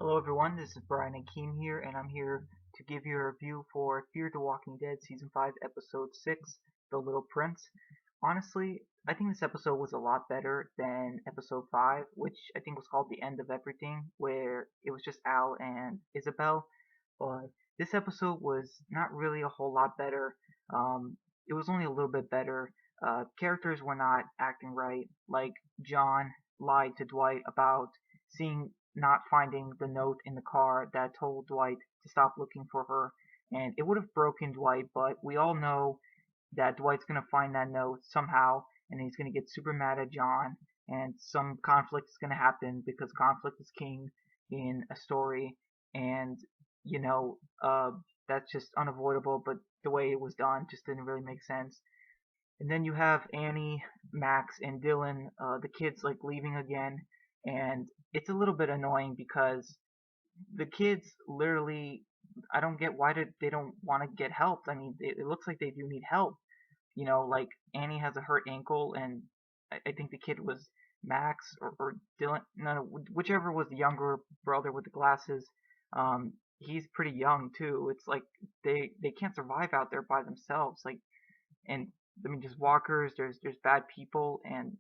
Hello everyone, this is Brian Akeem here, and I'm here to give you a review for Fear the Walking Dead Season 5, Episode 6, The Little Prince. Honestly, I think this episode was a lot better than Episode 5, which I think was called The End of Everything, where it was just Al and Isabel. But this episode was not really a whole lot better. It was only a little bit better. Characters were not acting right, like John lied to Dwight about seeing not finding the note in the car that told Dwight to stop looking for her. And it would have broken Dwight, but we all know that Dwight's going to find that note somehow, and he's going to get super mad at John, and some conflict is going to happen because conflict is king in a story, and you know, that's just unavoidable, but the way it was done just didn't really make sense. And then you have Annie, Max, and Dylan, the kids like leaving again, and it's a little bit annoying because the kids literally, I don't get why they don't want to get help. I mean, it looks like they do need help. Like Annie has a hurt ankle, and I think the kid was Max or Dylan, no, whichever was the younger brother with the glasses. He's pretty young too. It's like they can't survive out there by themselves. And I mean, just walkers. There's bad people and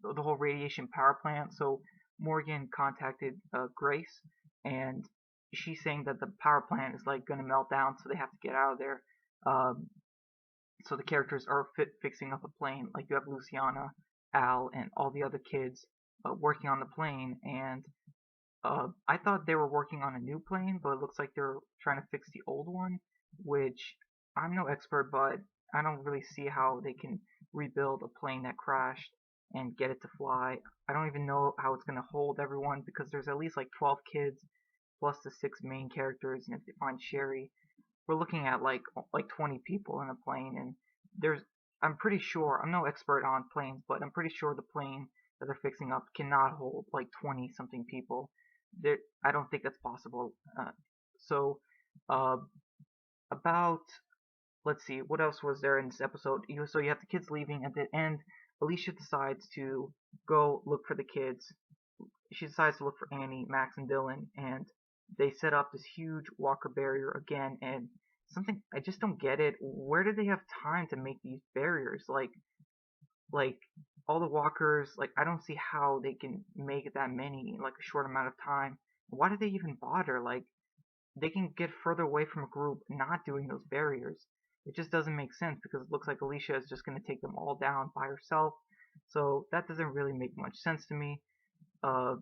the whole radiation power plant. So Morgan contacted Grace, and she's saying that the power plant is like gonna melt down, so they have to get out of there. Um, so the characters are fixing up a plane. Like you have Luciana, Al, and all the other kids working on the plane. And I thought they were working on a new plane, but it looks like they're trying to fix the old one, which I'm no expert, but I don't really see how they can rebuild a plane that crashed and get it to fly. I don't even know how it's going to hold everyone because there's at least like 12 kids plus the six main characters, and if they find Sherry, we're looking at like 20 people in a plane, and there's I'm pretty sure I'm no expert on planes, but I'm pretty sure the plane that they're fixing up cannot hold like 20 something people. There, I don't think that's possible. So, uh, about let's see, what else was there in this episode? So you have the kids leaving at the end. Alicia decides to go look for the kids. She decides to look for Annie, Max, and Dylan, and they set up this huge walker barrier again. And something I just don't get it. Where do they have time to make these barriers? Like all the walkers. Like I don't see how they can make that many in like a short amount of time. Why do they even bother? Like they can get further away from a group not doing those barriers. It just doesn't make sense because it looks like Alicia is just going to take them all down by herself. So that doesn't really make much sense to me. Uh,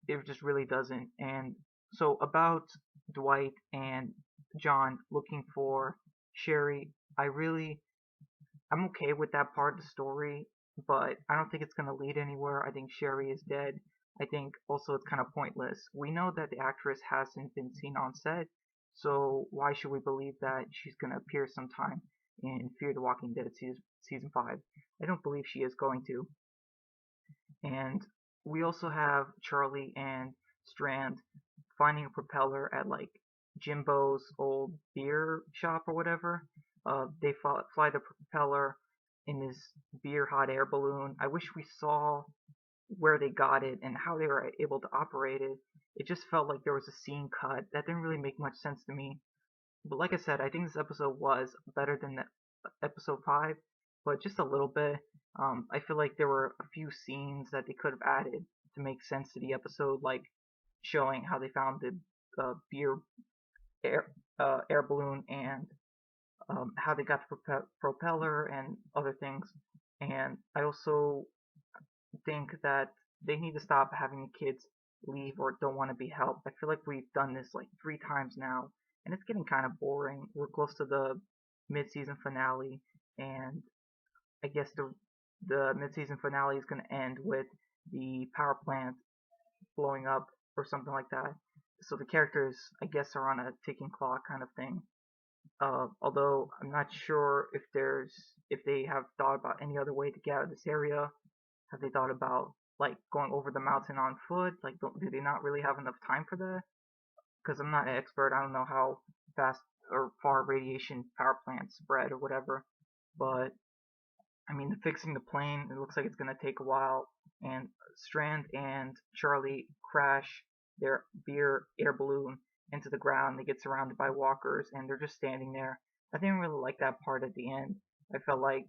it just really doesn't. And so about Dwight and John looking for Sherry, I'm okay with that part of the story, but I don't think it's going to lead anywhere. I think Sherry is dead. I think also it's kind of pointless. We know that the actress hasn't been seen on set, so why should we believe that she's going to appear sometime in Fear the Walking Dead season 5? I don't believe she is going to. And we also have Charlie and Strand finding a propeller at like Jimbo's old beer shop or whatever. They fly the propeller in this beer hot air balloon. I wish we saw where they got it and how they were able to operate it. It just felt like there was a scene cut that didn't really make much sense to me. But like I said, I think this episode was better than episode 5, but just a little bit. I feel like there were a few scenes that they could have added to make sense to the episode, like showing how they found the beer air balloon and how they got the propeller and other things. And I also think that they need to stop having the kids leave or don't want to be helped. I feel like we've done this like 3 times now, and it's getting kind of boring. We're close to the mid-season finale, and I guess the mid-season finale is going to end with the power plant blowing up or something like that. So the characters, I guess, are on a ticking clock kind of thing. Although I'm not sure if they have thought about any other way to get out of this area. Have they thought about like going over the mountain on foot? Like, do they not really have enough time for that? Because I'm not an expert. I don't know how fast or far radiation power plants spread or whatever. But I mean, fixing the plane, it looks like it's gonna take a while. And Strand and Charlie crash their beer air balloon into the ground. They get surrounded by walkers and they're just standing there. I didn't really like that part at the end. I felt like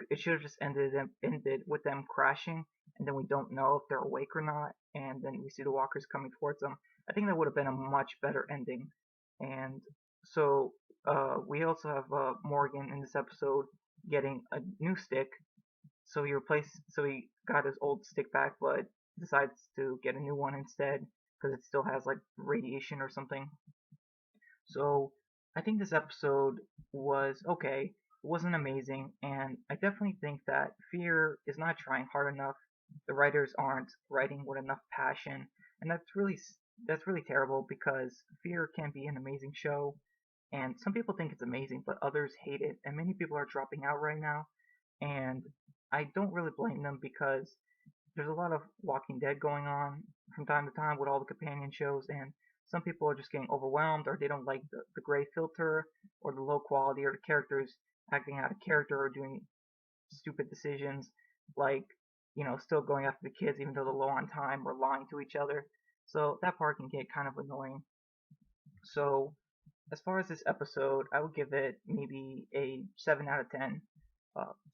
it should have just ended with them crashing, and then we don't know if they're awake or not, and then we see the walkers coming towards them. I think that would have been a much better ending. And so we also have Morgan in this episode getting a new stick. So he got his old stick back, but decides to get a new one instead because it still has like radiation or something. So I think this episode was okay. It wasn't amazing, and I definitely think that Fear is not trying hard enough. The writers aren't writing with enough passion, and that's really terrible because Fear can be an amazing show, and some people think it's amazing, but others hate it, and many people are dropping out right now, and I don't really blame them because there's a lot of Walking Dead going on from time to time with all the companion shows, and some people are just getting overwhelmed, or they don't like the gray filter, or the low quality, or the characters acting out of character, or doing stupid decisions, like, still going after the kids even though they're low on time, or lying to each other. So that part can get kind of annoying. So as far as this episode, I would give it maybe a 7 out of 10.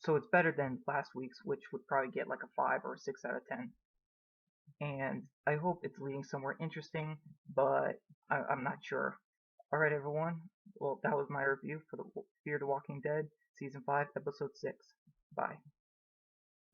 So it's better than last week's, which would probably get like a 5 or a 6 out of 10. And I hope it's leading somewhere interesting, but I'm not sure. Alright, everyone. Well, that was my review for the Fear the Walking Dead, Season 5, Episode 6. Bye.